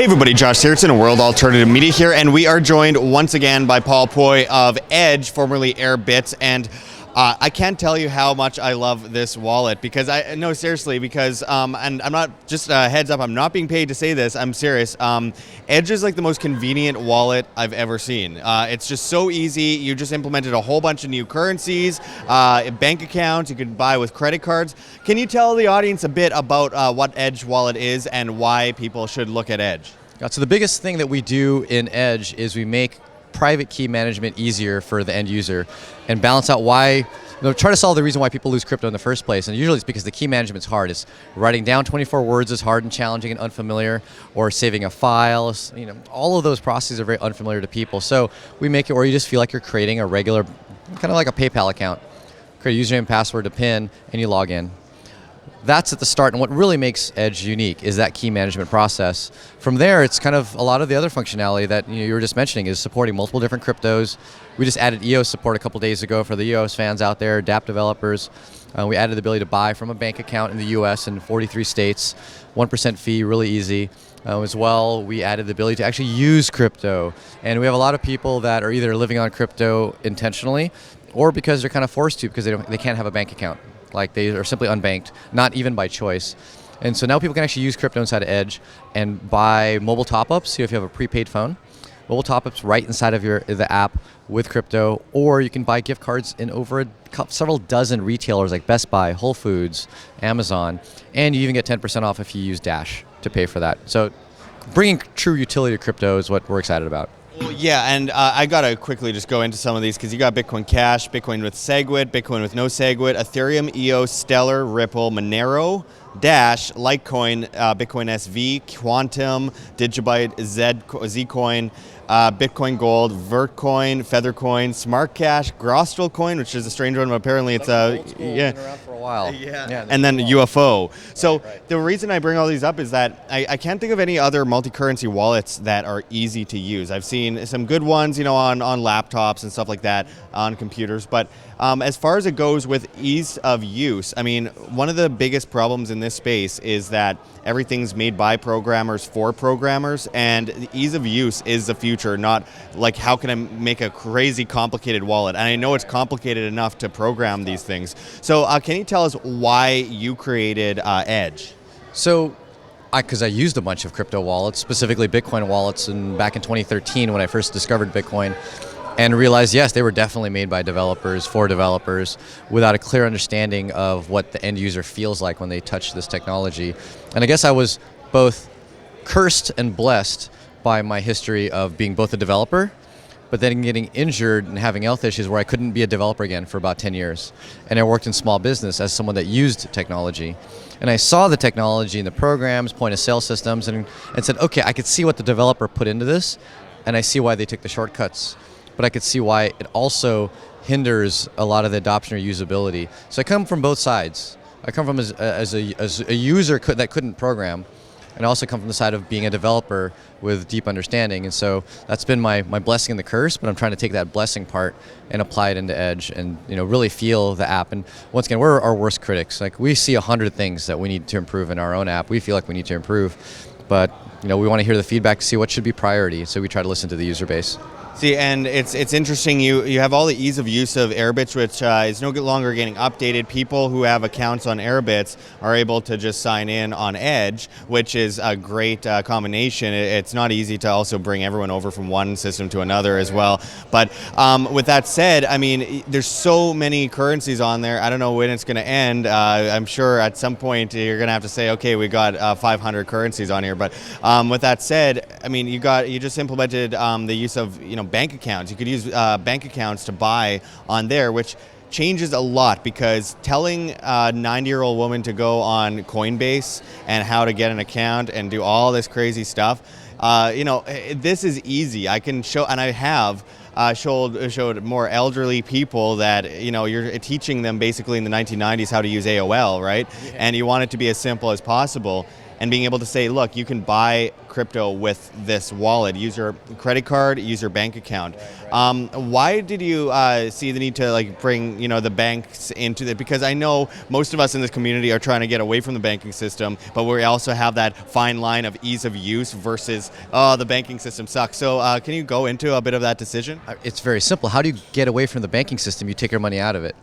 Hey everybody, Josh Sigurdson, World Alternative Media here, and we are joined once again by Paul Puey of Edge, formerly Airbitz, and I can't tell you how much I love this wallet because seriously, because and I'm not just heads up, I'm not being paid to say this. I'm serious. Edge is like the most convenient wallet I've ever seen. It's just so easy. You just implemented a whole bunch of new currencies, bank accounts. You could buy with credit cards. Can you tell the audience a bit about what Edge wallet is and why people should look at Edge? So the biggest thing that we do in Edge is we make private key management easier for the end user and balance out why, try to solve the reason why people lose crypto in the first place. And usually it's because the key management's hard. It's writing down 24 words is hard and challenging and unfamiliar, or saving a file. All of those processes are very unfamiliar to people. So we make it where you just feel like you're creating a regular, kind of like a PayPal account. Create a username and password, a PIN, and you log in. That's at the start, and what really makes Edge unique is that key management process. From there, it's kind of a lot of the other functionality that you were just mentioning is supporting multiple different cryptos. We just added EOS support a couple days ago for the EOS fans out there, DApp developers. We added the ability to buy from a bank account in the US in 43 states, 1% fee, really easy. As well, we added the ability to actually use crypto. And we have a lot of people that are either living on crypto intentionally or because they're kind of forced to because they can't have a bank account. Like they are simply unbanked, not even by choice. And so now people can actually use crypto inside of Edge and buy mobile top-ups. So if you have a prepaid phone, mobile top-ups right inside of the app with crypto, or you can buy gift cards in over several dozen retailers like Best Buy, Whole Foods, Amazon, and you even get 10% off if you use Dash to pay for that. So bringing true utility to crypto is what we're excited about. Well, yeah, and I got to quickly just go into some of these because you got Bitcoin Cash, Bitcoin with SegWit, Bitcoin with no SegWit, Ethereum, EOS, Stellar, Ripple, Monero, Dash, Litecoin, Bitcoin SV, Quantum, Digibyte, Zcoin, Bitcoin Gold, Vertcoin, Feathercoin, Smart Cash, Grostal Coin, which is a strange one, but apparently it's been around for a while. Yeah, and then UFO. So the reason I bring all these up is that I can't think of any other multi-currency wallets that are easy to use. I've seen some good ones, on laptops and stuff like that, on computers. But as far as it goes with ease of use, one of the biggest problems in this space is that everything's made by programmers for programmers, and the ease of use is the future, not like how can I make a crazy complicated wallet. And I know it's complicated enough to program these things. So can you tell us why you created Edge? So, because I used a bunch of crypto wallets, specifically Bitcoin wallets, back in 2013 when I first discovered Bitcoin, and realized, yes, they were definitely made by developers, for developers, without a clear understanding of what the end user feels like when they touch this technology. And I guess I was both cursed and blessed by my history of being both a developer, but then getting injured and having health issues where I couldn't be a developer again for about 10 years. And I worked in small business as someone that used technology. And I saw the technology and the programs, point of sale systems, and said, okay, I could see what the developer put into this, and I see why they took the shortcuts. But I could see why it also hinders a lot of the adoption or usability. So I come from both sides. I come from as a user that couldn't program, and I also come from the side of being a developer with deep understanding. And so that's been my blessing and the curse, but I'm trying to take that blessing part and apply it into Edge and really feel the app. And once again, we're our worst critics. Like we see 100 things that we need to improve in our own app. We feel like we need to improve, but we want to hear the feedback to see what should be priority. So we try to listen to the user base. See, and it's interesting, you have all the ease of use of Airbitz, which is no longer getting updated. People who have accounts on Airbitz are able to just sign in on Edge, which is a great combination. It's not easy to also bring everyone over from one system to another as well. But with that said, there's so many currencies on there. I don't know when it's going to end. I'm sure at some point you're going to have to say, okay, we got 500 currencies on here. But with that said, you just implemented the use of bank accounts. You could use bank accounts to buy on there, which changes a lot because telling a 90-year-old woman to go on Coinbase and how to get an account and do all this crazy stuff, this is easy. I can show, and I have showed more elderly people that you're teaching them basically in the 1990s how to use AOL, right? Yeah. And you want it to be as simple as possible. and being able to say, look, you can buy crypto with this wallet. Use your credit card, use your bank account. Why did you see the need to like bring the banks into it? Because I know most of us in this community are trying to get away from the banking system, but we also have that fine line of ease of use versus the banking system sucks. So can you go into a bit of that decision? It's very simple. How do you get away from the banking system? You take your money out of it.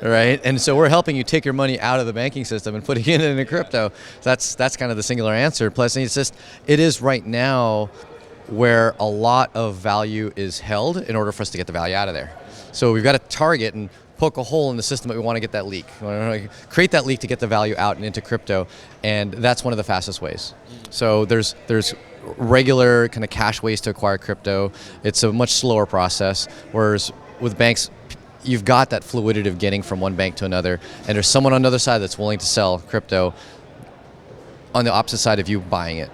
Right, and so we're helping you take your money out of the banking system and putting it into crypto. That's kind of the singular answer. Plus, it is right now where a lot of value is held in order for us to get the value out of there. So we've got to target and poke a hole in the system that we want to get that leak. We want to create that leak to get the value out and into crypto, and that's one of the fastest ways. So there's regular kind of cash ways to acquire crypto. It's a much slower process, whereas with banks, you've got that fluidity of getting from one bank to another, and there's someone on the other side that's willing to sell crypto on the opposite side of you buying it.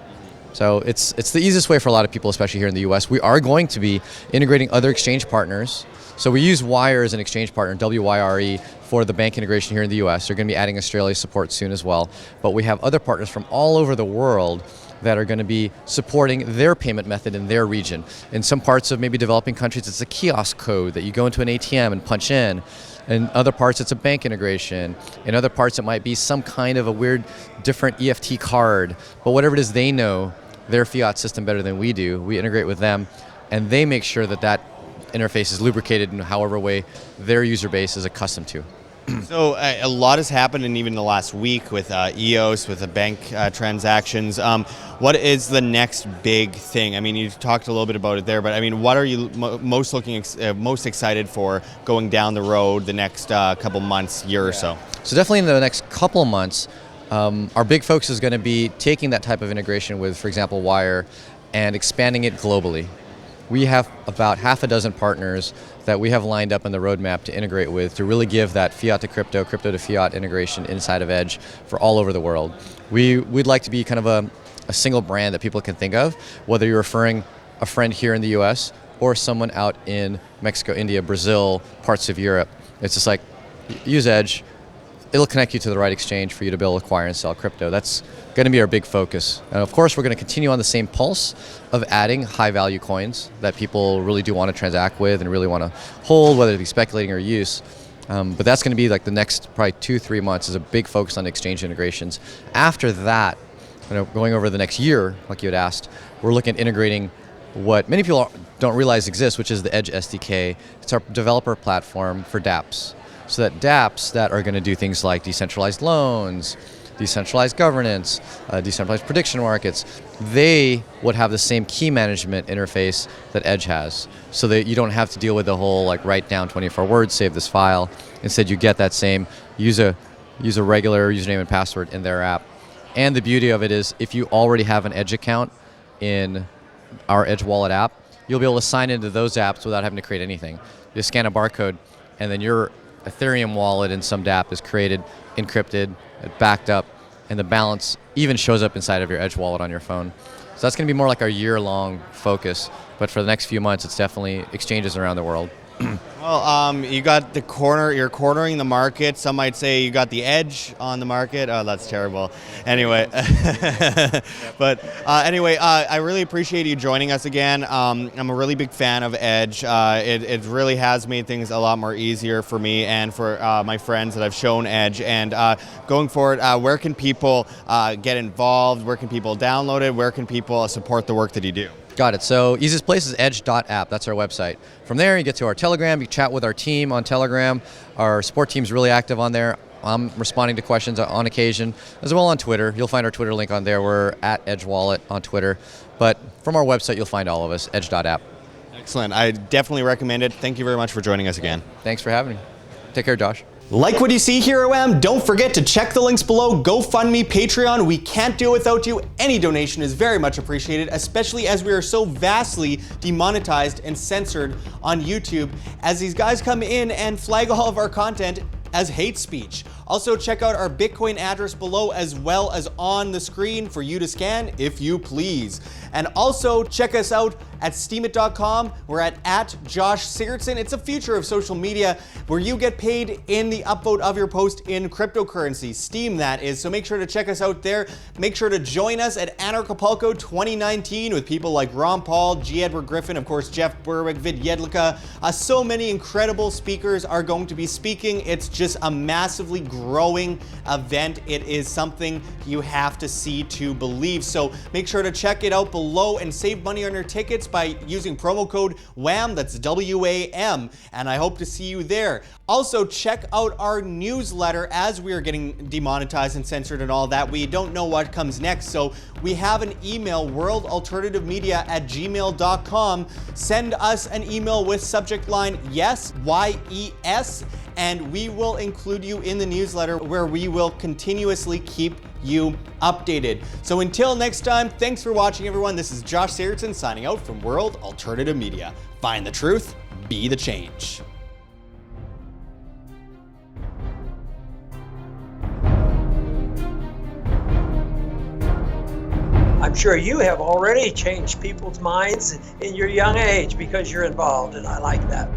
So it's the easiest way for a lot of people, especially here in the US. We are going to be integrating other exchange partners. So we use Wire as an exchange partner, WYRE, for the bank integration here in the US. They're going to be adding Australia support soon as well. But we have other partners from all over the world that are going to be supporting their payment method in their region. In some parts of maybe developing countries, it's a kiosk code that you go into an ATM and punch in. In other parts, it's a bank integration. In other parts, it might be some kind of a weird, different EFT card. But whatever it is, they know their fiat system better than we do. We integrate with them, and they make sure that that interface is lubricated in however way their user base is accustomed to. So a lot has happened in even the last week with EOS, with the bank transactions. What is the next big thing? I mean, you talked a little bit about it there, but I mean, what are you most excited for going down the road the next couple months, year or so? So definitely in the next couple months, our big focus is going to be taking that type of integration with, for example, Wire, and expanding it globally. We have about half a dozen partners that we have lined up in the roadmap to integrate with to really give that fiat to crypto, crypto to fiat integration inside of Edge for all over the world. We'd like to be kind of a single brand that people can think of, whether you're referring a friend here in the US or someone out in Mexico, India, Brazil, parts of Europe. It's just like, use Edge. It'll connect you to the right exchange for you to be able to acquire and sell crypto. That's going to be our big focus. And of course, we're going to continue on the same pulse of adding high value coins that people really do want to transact with and really want to hold, whether it be speculating or use. But that's going to be like the next probably 2-3 months is a big focus on exchange integrations. After that, going over the next year, like you had asked, we're looking at integrating what many people don't realize exists, which is the Edge SDK. It's our developer platform for dApps. So that dApps that are going to do things like decentralized loans, decentralized governance, decentralized prediction markets, they would have the same key management interface that Edge has, so that you don't have to deal with the whole like write down 24 words, save this file. Instead, you get that same use a regular username and password in their app. And the beauty of it is, if you already have an Edge account in our Edge Wallet app, you'll be able to sign into those apps without having to create anything. You scan a barcode, and then your Ethereum wallet in some dApp is created, encrypted, backed up, and the balance even shows up inside of your Edge wallet on your phone. So that's going to be more like our year-long focus. But for the next few months, it's definitely exchanges around the world. Well, you got the corner. You're cornering the market. Some might say you got the edge on the market. Oh, that's terrible. Anyway, but anyway, I really appreciate you joining us again. I'm a really big fan of Edge. It really has made things a lot more easier for me and for my friends that I've shown Edge. And going forward, where can people get involved? Where can people download it? Where can people support the work that you do? Got it. So easiest place is edge.app. That's our website. From there, you get to our Telegram. You chat with our team on Telegram. Our support team's really active on there. I'm responding to questions on occasion, as well on Twitter. You'll find our Twitter link on there. We're at Edge Wallet on Twitter. But from our website, you'll find all of us, edge.app. Excellent. I definitely recommend it. Thank you very much for joining us again. Thanks for having me. Take care, Josh. Like what you see here, OM? Don't forget to check the links below. GoFundMe, Patreon. We can't do it without you. Any donation is very much appreciated, especially as we are so vastly demonetized and censored on YouTube, as these guys come in and flag all of our content as hate speech. Also, check out our Bitcoin address below as well as on the screen for you to scan if you please. And also check us out at steemit.com. We're at Josh Sigurdson. It's a future of social media where you get paid in the upvote of your post in cryptocurrency. Steem, that is. So make sure to check us out there. Make sure to join us at Anarchapulco 2019 with people like Ron Paul, G. Edward Griffin, of course, Jeff Berwick, Vid Jedlicka. So many incredible speakers are going to be speaking. It's just a massively growing event. It is something you have to see to believe. So make sure to check it out below and save money on your tickets by using promo code WAM, that's WAM, and I hope to see you there. Also, check out our newsletter as we are getting demonetized and censored and all that. We don't know what comes next, so we have an email, worldalternativemedia@gmail.com. Send us an email with subject line YES, YES, and we will include you in the newsletter where we will continuously keep you updated. So until next time, thanks for watching, everyone. This is Josh Sigurdson signing out from World Alternative Media. Find the truth, be the change. I'm sure you have already changed people's minds in your young age because you're involved, and I like that.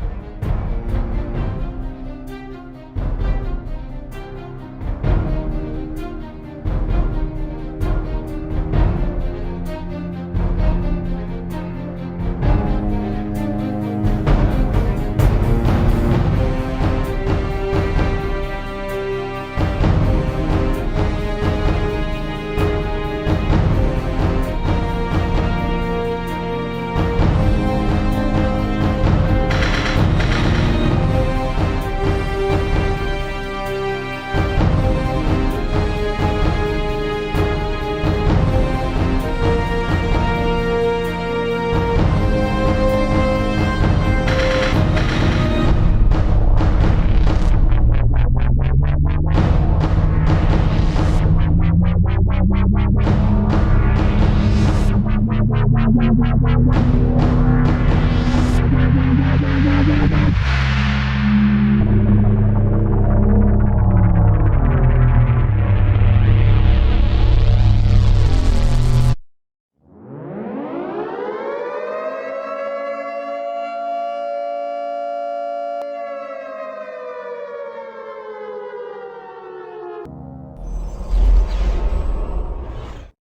Thank you.